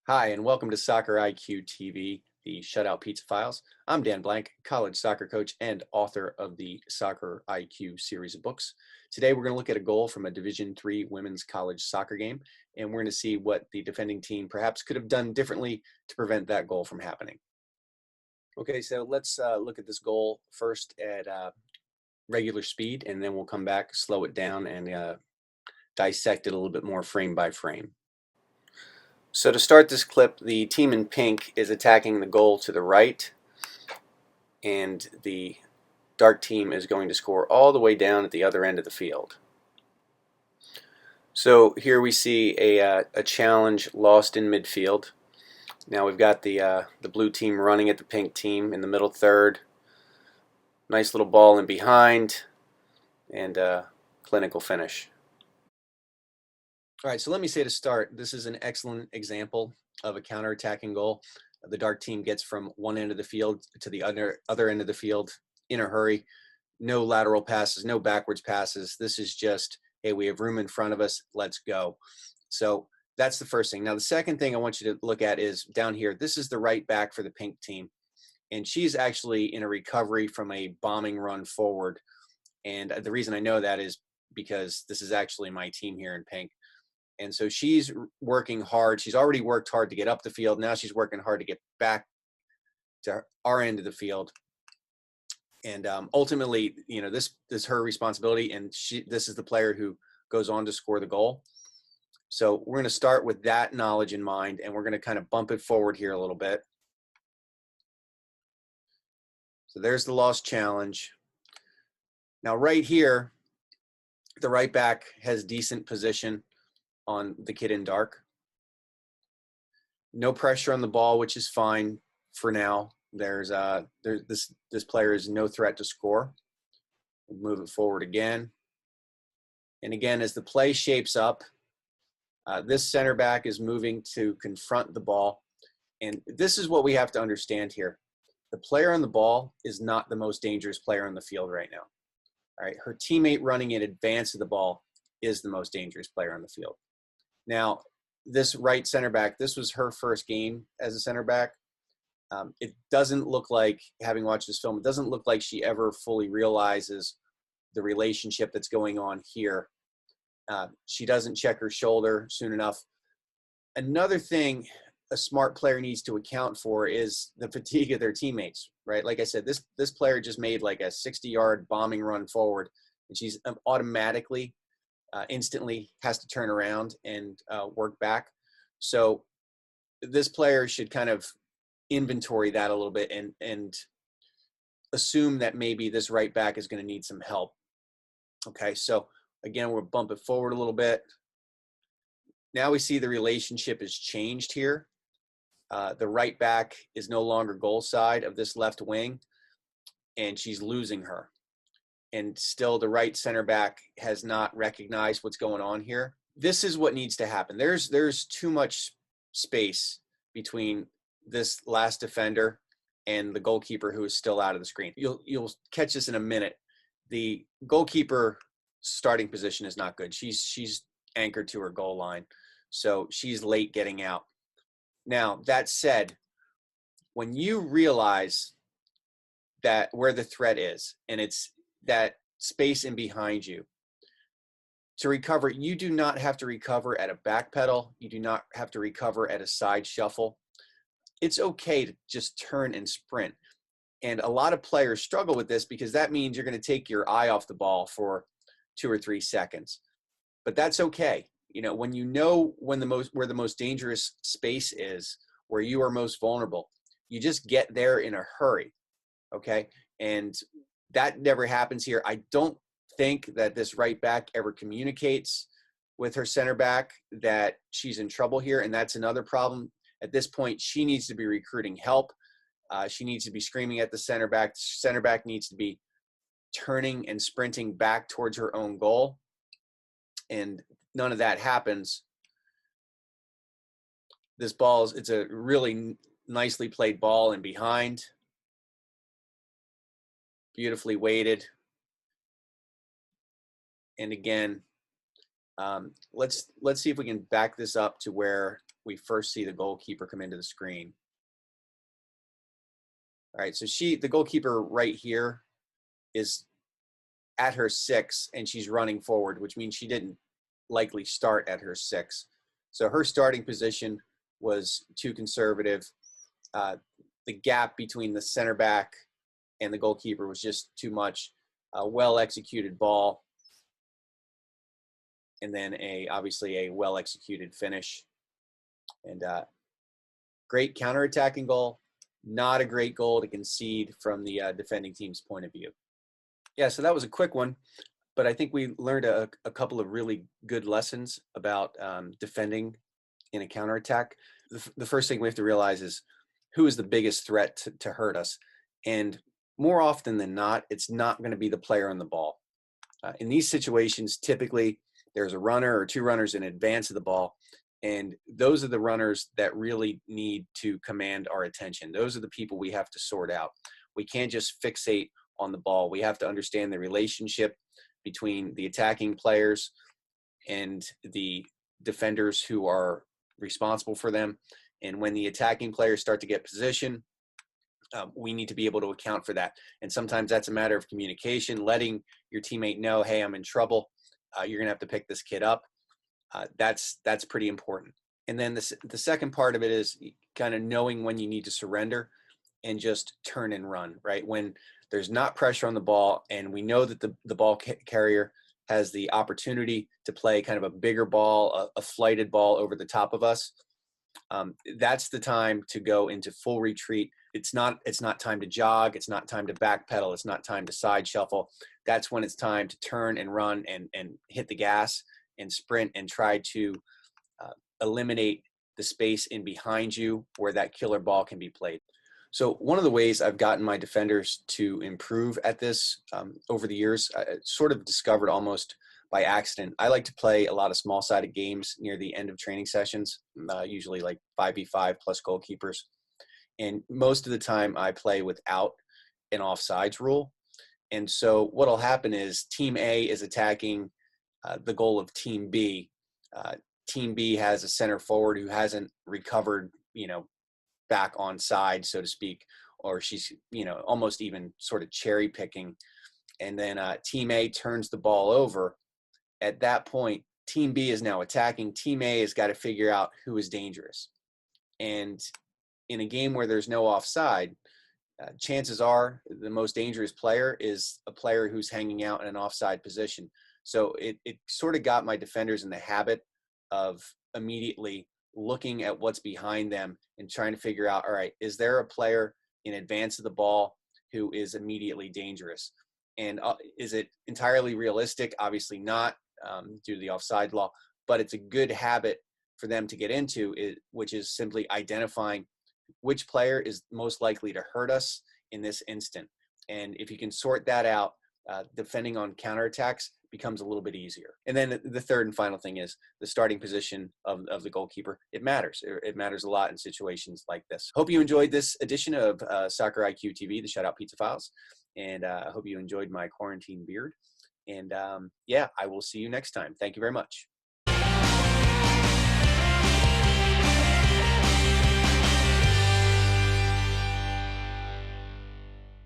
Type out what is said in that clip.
Hi, and welcome to Soccer iQTV, the Shutout Pizza Files. I'm Dan Blank, college soccer coach and author of the Soccer IQ series of books. Today, we're going to look at a goal from a Division III women's college soccer game, and we're going to see what the defending team perhaps could have done differently to prevent that goal from happening. Okay, so let's look at this goal first at regular speed, and then we'll come back, slow it down, and dissect it a little bit more frame by frame. So to start this clip, the team in pink is attacking the goal to the right, and the dark team is going to score all the way down at the other end of the field. So here we see a challenge lost in midfield. Now we've got the blue team running at the pink team in the middle third. Nice little ball in behind, and clinical finish. All right, so let me say to start, this is an excellent example of a counter-attacking goal. The dark team gets from one end of the field to the other end of the field in a hurry. No lateral passes, no backwards passes. This is just, hey, we have room in front of us, let's go. So that's the first thing. Now, the second thing I want you to look at is down here. This is the right back for the pink team, and she's actually in a recovery from a bombing run forward. And the reason I know that is because this is actually my team here in pink. And so she's working hard. She's already worked hard to get up the field. Now she's working hard to get back to our end of the field. And ultimately, you know, this is her responsibility. And this is the player who goes on to score the goal. So we're going to start with that knowledge in mind, and we're going to kind of bump it forward here a little bit. So there's the lost challenge. Now right here, the right back has decent position on the kid in dark. No pressure on the ball, which is fine for now. This player is no threat to score. We'll move it forward again. And again, as the play shapes up, this center back is moving to confront the ball. And this is what we have to understand here. The player on the ball is not the most dangerous player on the field right now. All right, her teammate running in advance of the ball is the most dangerous player on the field. Now, this right center back, this was her first game as a center back. It doesn't look like, having watched this film, it doesn't look like she ever fully realizes the relationship that's going on here. She doesn't check her shoulder soon enough. Another thing a smart player needs to account for is the fatigue of their teammates, right? Like I said, this player just made like a 60-yard bombing run forward, and she's automatically instantly has to turn around and work back. So this player should kind of inventory that a little bit and assume that maybe this right back is going to need some help. Okay, so again, we'll bump it forward a little bit. Now we see the relationship has changed here. The right back is no longer goal side of this left wing, and she's losing her. And still the right center back has not recognized what's going on here. This is what needs to happen. There's too much space between this last defender and the goalkeeper who is still out of the screen. You'll catch this in a minute. The goalkeeper starting position is not good. She's anchored to her goal line, so she's late getting out. Now, that said, when you realize that where the threat is, and it's that space in behind you, to recover, you do not have to recover at a back pedal. You do not have to recover at a side shuffle. It's okay to just turn and sprint. And a lot of players struggle with this because that means you're going to take your eye off the ball for 2 or 3 seconds. But that's okay. When you know where the most dangerous space is, where you are most vulnerable, you just get there in a hurry. Okay? And that never happens here. I don't think that this right back ever communicates with her center back that she's in trouble here, and that's another problem. At this point, she needs to be recruiting help. She needs to be screaming at the center back. The center back needs to be turning and sprinting back towards her own goal, and none of that happens. This ball it's a really nicely played ball in behind, beautifully weighted. And again, let's see if we can back this up to where we first see the goalkeeper come into the screen. All right, so the goalkeeper right here is at her 6 and she's running forward, which means she didn't likely start at her 6. So her starting position was too conservative. The gap between the center back and the goalkeeper was just too much. A well-executed ball, and then obviously a well-executed finish. And great counterattacking goal. Not a great goal to concede from the defending team's point of view. Yeah, so that was a quick one, but I think we learned a couple of really good lessons about defending in a counterattack. The first thing we have to realize is who is the biggest threat to hurt us. And more often than not, it's not going to be the player on the ball. In these situations, typically there's a runner or 2 runners in advance of the ball, and those are the runners that really need to command our attention. Those are the people we have to sort out. We can't just fixate on the ball. We have to understand the relationship between the attacking players and the defenders who are responsible for them. And when the attacking players start to get position, we need to be able to account for that. And sometimes that's a matter of communication, letting your teammate know, hey, I'm in trouble. You're going to have to pick this kid up. That's pretty important. And then the second part of it is kind of knowing when you need to surrender and just turn and run, right? When there's not pressure on the ball and we know that the ball carrier has the opportunity to play kind of a bigger ball, a flighted ball over the top of us, that's the time to go into full retreat. It's not time to jog. It's not time to backpedal. It's not time to side shuffle. That's when it's time to turn and run and hit the gas and sprint and try to eliminate the space in behind you where that killer ball can be played. So one of the ways I've gotten my defenders to improve at this over the years, I sort of discovered almost by accident. I like to play a lot of small-sided games near the end of training sessions, usually like 5v5 plus goalkeepers. And most of the time I play without an offsides rule. And so what'll happen is Team A is attacking the goal of Team B. Team B has a center forward who hasn't recovered, back on side, so to speak, or she's, almost even sort of cherry picking. And then Team A turns the ball over. At that point, Team B is now attacking. Team A has got to figure out who is dangerous. And in a game where there's no offside, chances are the most dangerous player is a player who's hanging out in an offside position. So it sort of got my defenders in the habit of immediately looking at what's behind them and trying to figure out, all right, is there a player in advance of the ball who is immediately dangerous? And is it entirely realistic? Obviously not, due to the offside law, but it's a good habit for them to get into, which is simply identifying which player is most likely to hurt us in this instant. And if you can sort that out, defending on counterattacks becomes a little bit easier. And then the third and final thing is the starting position of the goalkeeper. It matters. It matters a lot in situations like this. Hope you enjoyed this edition of Soccer iQTV, the Shutout Pizza Files. And I hope you enjoyed my quarantine beard. And yeah, I will see you next time. Thank you very much.